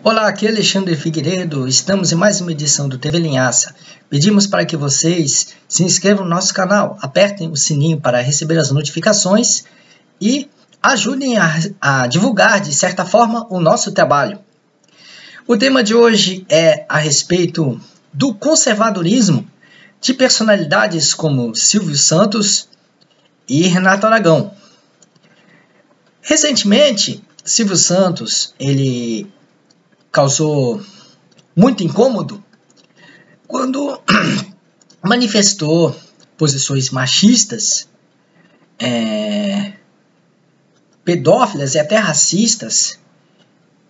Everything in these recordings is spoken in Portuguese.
Olá, aqui é Alexandre Figueiredo, estamos em mais uma edição do TV Linhaça. Pedimos para que vocês se inscrevam no nosso canal, apertem o sininho para receber as notificações e ajudem a divulgar, de certa forma, o nosso trabalho. O tema de hoje é a respeito do conservadorismo de personalidades como Silvio Santos e Renato Aragão. Recentemente, Silvio Santos, ele causou muito incômodo quando manifestou posições machistas, pedófilas e até racistas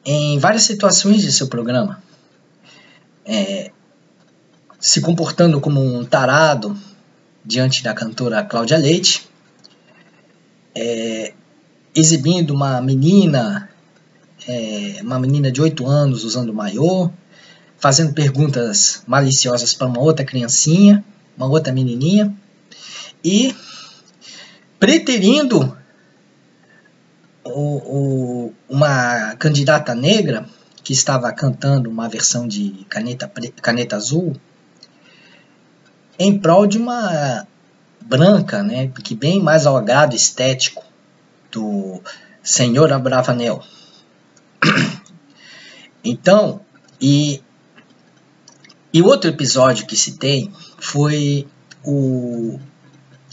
em várias situações de seu programa, se comportando como um tarado diante da cantora Cláudia Leite, exibindo uma menina de 8 anos usando maiô, fazendo perguntas maliciosas para uma outra criancinha, uma outra menininha, e preterindo uma candidata negra que estava cantando uma versão de Caneta Azul em prol de uma branca, que bem mais ao agrado estético do senhor Abravanel. Então, e outro episódio que citei foi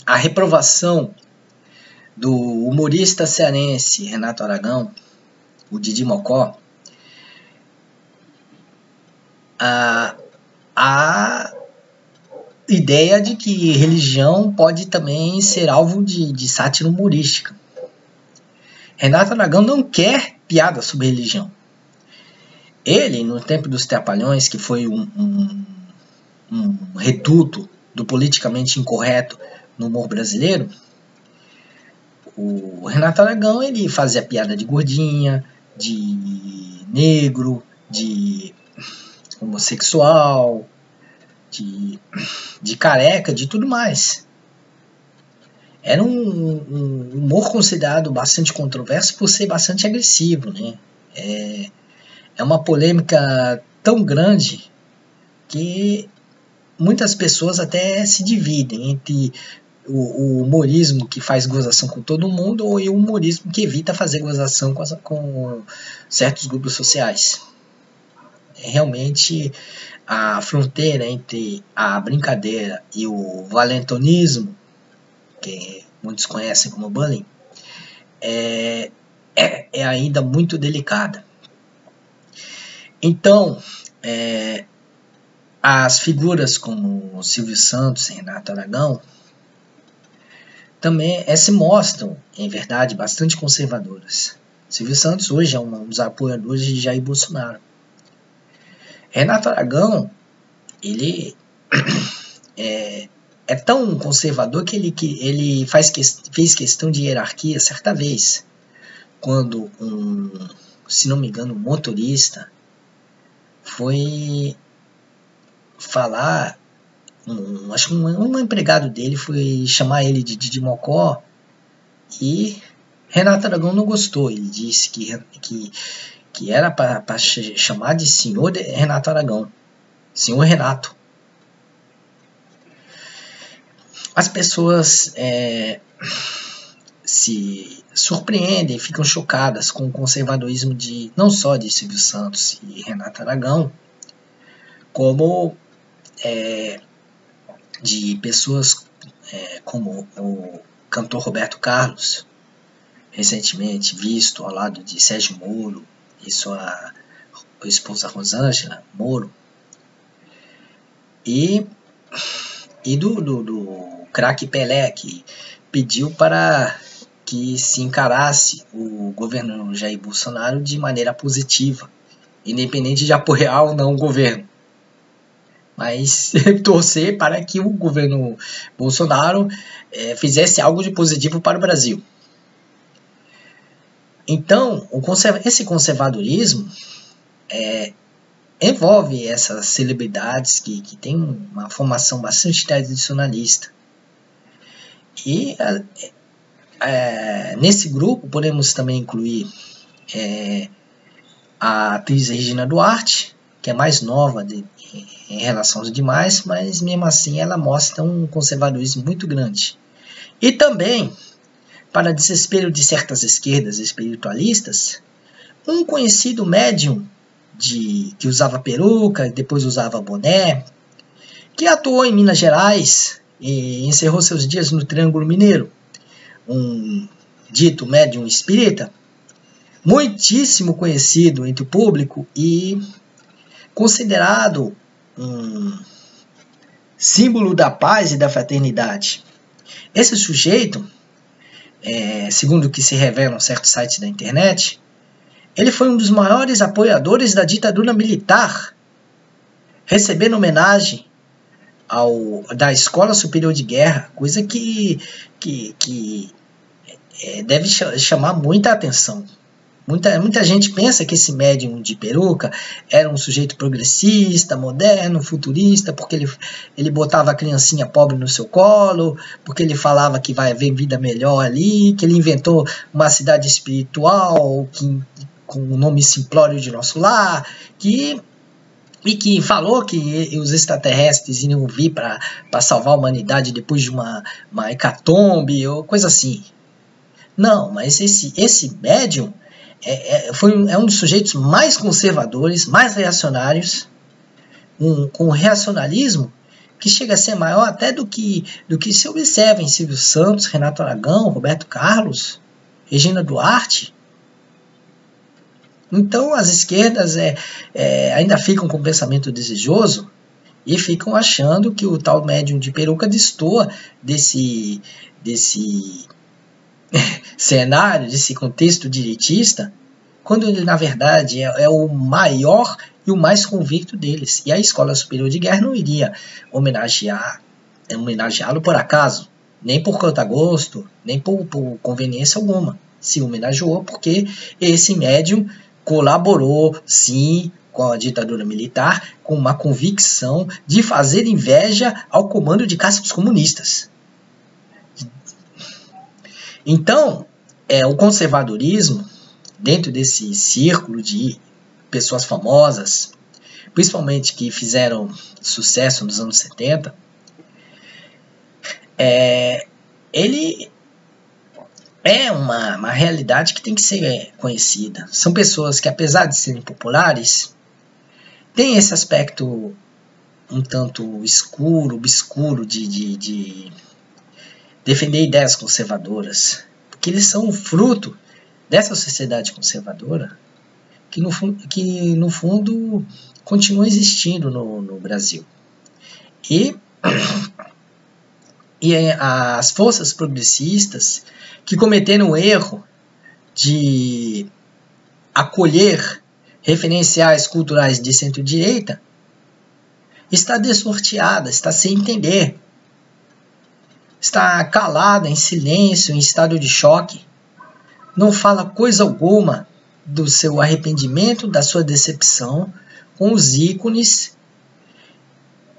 a reprovação do humorista cearense Renato Aragão, o Didi Mocó, a ideia de que religião pode também ser alvo de sátira humorística. Renato Aragão não quer piada sobre religião. Ele, no tempo dos Trapalhões, que foi um reduto do politicamente incorreto no humor brasileiro, o Renato Aragão ele fazia piada de gordinha, de negro, de homossexual, de careca, de tudo mais. Era um humor considerado bastante controverso por ser bastante agressivo, É uma polêmica tão grande que muitas pessoas até se dividem entre o humorismo que faz gozação com todo mundo e o humorismo que evita fazer gozação com certos grupos sociais. Realmente a fronteira entre a brincadeira e o valentonismo, que muitos conhecem como bullying, é ainda muito delicada. Então, as figuras como Silvio Santos e Renato Aragão também se mostram, em verdade, bastante conservadoras. Silvio Santos hoje é um dos apoiadores de Jair Bolsonaro. Renato Aragão, ele é tão conservador que ele fez questão de hierarquia certa vez, quando se não me engano, um motorista foi falar, acho que um empregado dele foi chamar ele de Didi Mocó e Renato Aragão não gostou. Ele disse que era para chamar de senhor Renato Aragão, senhor Renato. As pessoas se surpreendem, ficam chocadas com o conservadorismo não só de Silvio Santos e Renato Aragão, como de pessoas como o cantor Roberto Carlos, recentemente visto ao lado de Sérgio Moro e sua esposa Rosângela Moro, e do craque Pelé, que pediu para que se encarasse o governo Jair Bolsonaro de maneira positiva, independente de apoiar ou não o governo, mas torcer para que o governo Bolsonaro fizesse algo de positivo para o Brasil. Então, esse conservadorismo envolve essas celebridades que têm uma formação bastante tradicionalista. E nesse grupo podemos também incluir a atriz Regina Duarte, que é mais nova em relação aos demais, mas mesmo assim ela mostra um conservadorismo muito grande. E também, para desespero de certas esquerdas espiritualistas, um conhecido médium que usava peruca e depois usava boné, que atuou em Minas Gerais e encerrou seus dias no Triângulo Mineiro, um dito médium espírita, muitíssimo conhecido entre o público e considerado um símbolo da paz e da fraternidade. Esse sujeito, segundo o que se revela em certos sites da internet, ele foi um dos maiores apoiadores da ditadura militar, recebendo homenagem da Escola Superior de Guerra, coisa que deve chamar muita atenção. Muita gente pensa que esse médium de peruca era um sujeito progressista, moderno, futurista, porque ele botava a criancinha pobre no seu colo, porque ele falava que vai haver vida melhor ali, que ele inventou uma cidade espiritual com o nome simplório de Nosso Lar, e que falou que os extraterrestres iriam vir para salvar a humanidade depois de uma hecatombe, ou coisa assim. Não, mas esse médium é um dos sujeitos mais conservadores, mais reacionários, com um reacionalismo que chega a ser maior até do que se observa em Silvio Santos, Renato Aragão, Roberto Carlos, Regina Duarte. Então as esquerdas ainda ficam com o pensamento desejoso e ficam achando que o tal médium de peruca destoa desse cenário, desse contexto direitista, quando ele na verdade é o maior e o mais convicto deles. E a Escola Superior de Guerra não iria homenageá-lo por acaso, nem por conta-gosto, nem por conveniência alguma. Se homenageou porque esse médium colaborou, sim, com a ditadura militar, com uma convicção de fazer inveja ao comando de caças comunistas. Então, o conservadorismo, dentro desse círculo de pessoas famosas, principalmente que fizeram sucesso nos anos 70, ele é uma realidade que tem que ser conhecida. São pessoas que, apesar de serem populares, têm esse aspecto um tanto obscuro de defender ideias conservadoras, porque eles são o fruto dessa sociedade conservadora que no fundo continua existindo no Brasil. E as forças progressistas que cometeram o erro de acolher referenciais culturais de centro-direita está desnorteada, está sem entender, está calada, em silêncio, em estado de choque, não fala coisa alguma do seu arrependimento, da sua decepção com os ícones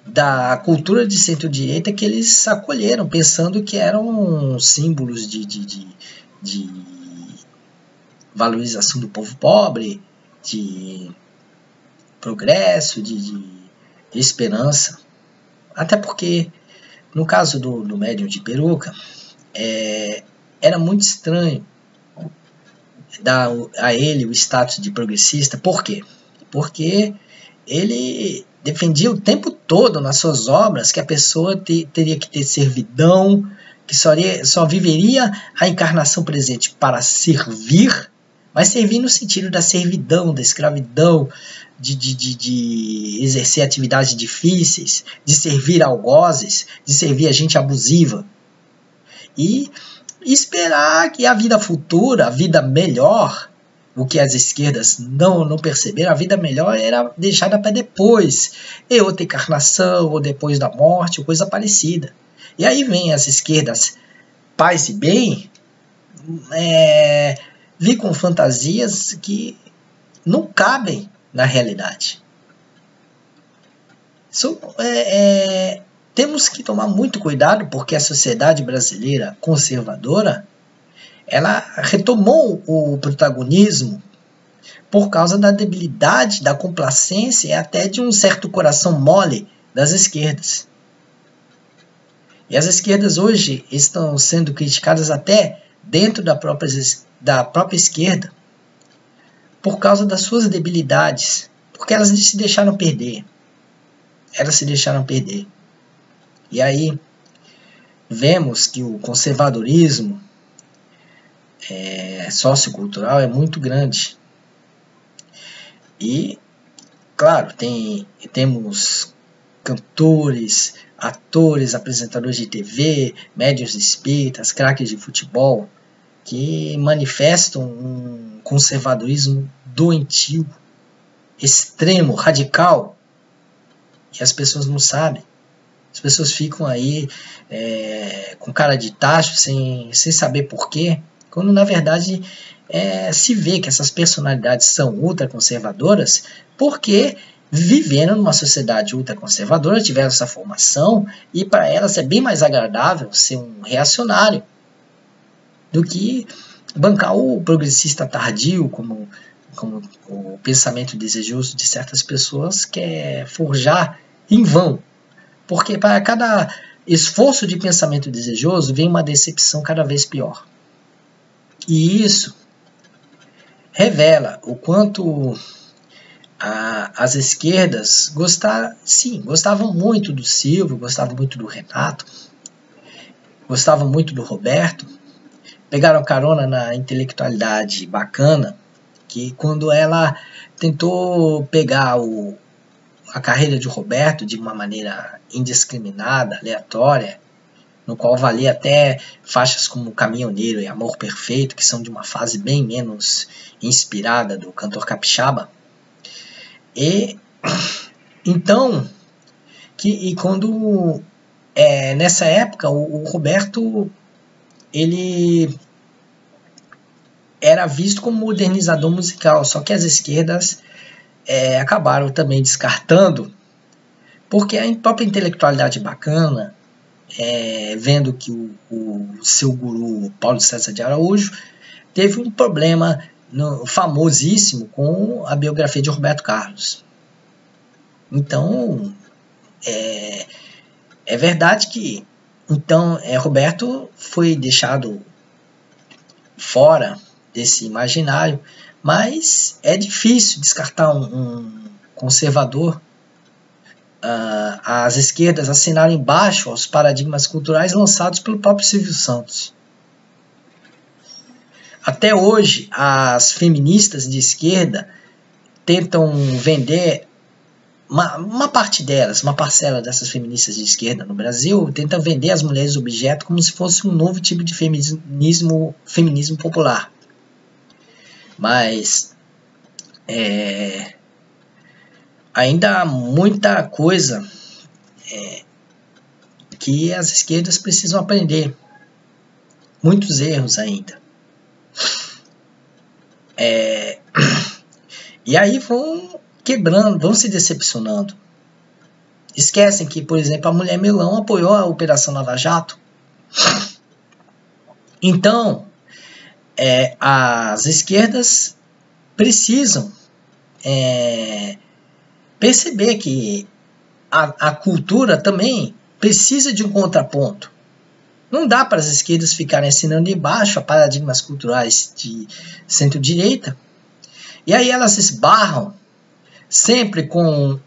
da cultura de centro-direita que eles acolheram, pensando que eram símbolos de valorização do povo pobre, de progresso, de esperança. Até porque, no caso do médium de peruca, era muito estranho dar a ele o status de progressista. Por quê? Porque ele defendia o tempo todo nas suas obras que a pessoa teria que ter servidão, que só viveria a encarnação presente para servir, mas servir no sentido da servidão, da escravidão, de exercer atividades difíceis, de servir algozes, de servir a gente abusiva. E esperar que a vida futura, a vida melhor, o que as esquerdas não perceberam, a vida melhor era deixada para depois, em outra encarnação, ou depois da morte, ou coisa parecida. E aí vem as esquerdas paz e bem, vir com fantasias que não cabem na realidade. Temos que tomar muito cuidado, porque a sociedade brasileira conservadora ela retomou o protagonismo por causa da debilidade, da complacência e até de um certo coração mole das esquerdas. E as esquerdas hoje estão sendo criticadas até dentro da própria esquerda por causa das suas debilidades, porque elas se deixaram perder. Elas se deixaram perder. E aí vemos que o conservadorismo sociocultural é muito grande. E, claro, temos cantores, atores, apresentadores de TV, médiuns espíritas, craques de futebol, que manifestam um conservadorismo doentio, extremo, radical, e as pessoas não sabem. As pessoas ficam aí com cara de tacho, sem saber porquê, quando na verdade se vê que essas personalidades são ultraconservadoras porque viveram numa sociedade ultraconservadora, tiveram essa formação, e para elas é bem mais agradável ser um reacionário do que bancar o progressista tardio, como o pensamento desejoso de certas pessoas quer forjar em vão. Porque para cada esforço de pensamento desejoso vem uma decepção cada vez pior. E isso revela o quanto as esquerdas gostavam muito do Silvio, gostavam muito do Renato, gostavam muito do Roberto, pegaram carona na intelectualidade bacana, que quando ela tentou pegar a carreira de Roberto de uma maneira indiscriminada, aleatória, no qual valia até faixas como Caminhoneiro e Amor Perfeito, que são de uma fase bem menos inspirada do cantor capixaba. E então, quando nessa época o Roberto ele era visto como modernizador musical, só que as esquerdas acabaram também descartando, porque a própria intelectualidade bacana, vendo que o seu guru Paulo César de Araújo teve um problema famosíssimo com a biografia de Roberto Carlos. Então, é verdade que Roberto foi deixado fora desse imaginário, mas é difícil descartar um conservador, as esquerdas assinarem embaixo aos paradigmas culturais lançados pelo próprio Silvio Santos. Até hoje, as feministas de esquerda tentam vender, uma parte delas, uma parcela dessas feministas de esquerda no Brasil, tentam vender as mulheres objeto como se fosse um novo tipo de feminismo popular. Mas ainda há muita coisa que as esquerdas precisam aprender. Muitos erros ainda. E aí vão quebrando, vão se decepcionando. Esquecem que, por exemplo, a Mulher Melão apoiou a Operação Lava Jato. Então, as esquerdas precisam perceber que a cultura também precisa de um contraponto. Não dá para as esquerdas ficarem assinando embaixo a paradigmas culturais de centro-direita, e aí elas esbarram sempre com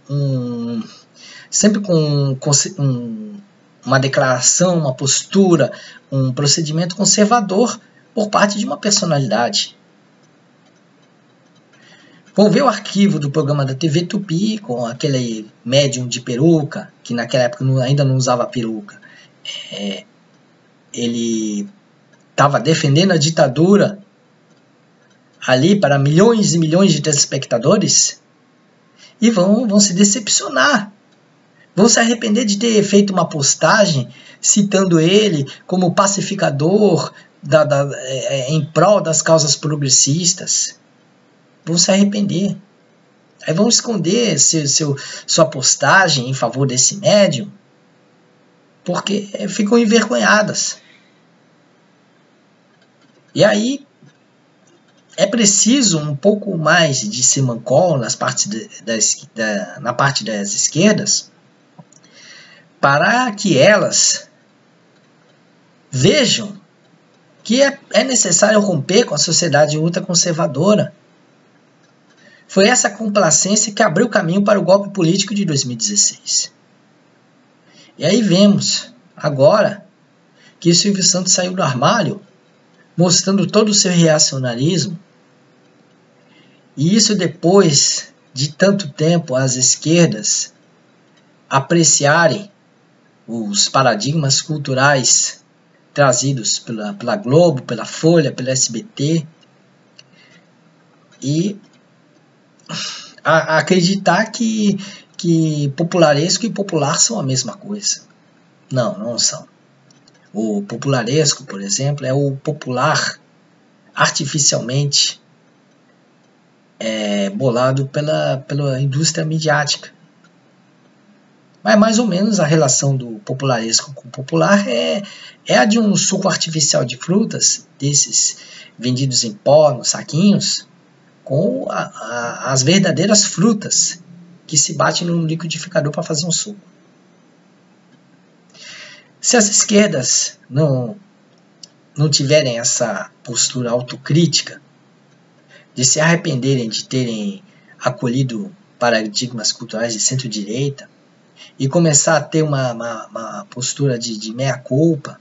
uma declaração, uma postura, um procedimento conservador por parte de uma personalidade. Vão ver o arquivo do programa da TV Tupi com aquele médium de peruca, que naquela época ainda não usava peruca. Ele estava defendendo a ditadura ali para milhões e milhões de telespectadores, e vão se decepcionar. Vão se arrepender de ter feito uma postagem citando ele como pacificador em prol das causas progressistas. Vão se arrepender. Aí vão esconder sua postagem em favor desse médium, porque ficam envergonhadas. E aí é preciso um pouco mais de simancol na parte das esquerdas para que elas vejam que é necessário romper com a sociedade ultraconservadora. Foi essa complacência que abriu caminho para o golpe político de 2016. E aí vemos, agora, que o Silvio Santos saiu do armário, mostrando todo o seu reacionarismo. E isso depois de tanto tempo as esquerdas apreciarem os paradigmas culturais trazidos pela Globo, pela Folha, pela SBT, e acreditar que popularesco e popular são a mesma coisa. Não, não são. O popularesco, por exemplo, é o popular artificialmente bolado pela indústria midiática. Mas mais ou menos a relação do popularesco com o popular é a de um suco artificial de frutas, desses vendidos em pó, nos saquinhos, com as verdadeiras frutas que se batem no liquidificador para fazer um suco. Se as esquerdas não tiverem essa postura autocrítica, de se arrependerem de terem acolhido paradigmas culturais de centro-direita e começar a ter uma postura de meia-culpa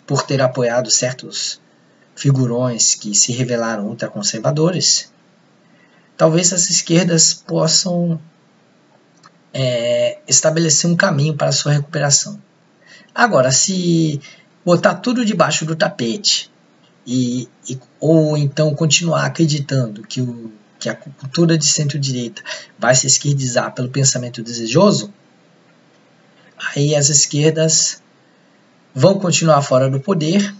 por ter apoiado certos figurões que se revelaram ultraconservadores, talvez as esquerdas possam estabelecer um caminho para a sua recuperação. Agora, se botar tudo debaixo do tapete ou então continuar acreditando que a cultura de centro-direita vai se esquerdizar pelo pensamento desejoso, aí as esquerdas vão continuar fora do poder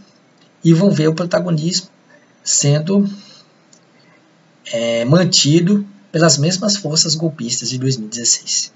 e vão ver o protagonismo sendo mantido pelas mesmas forças golpistas de 2016.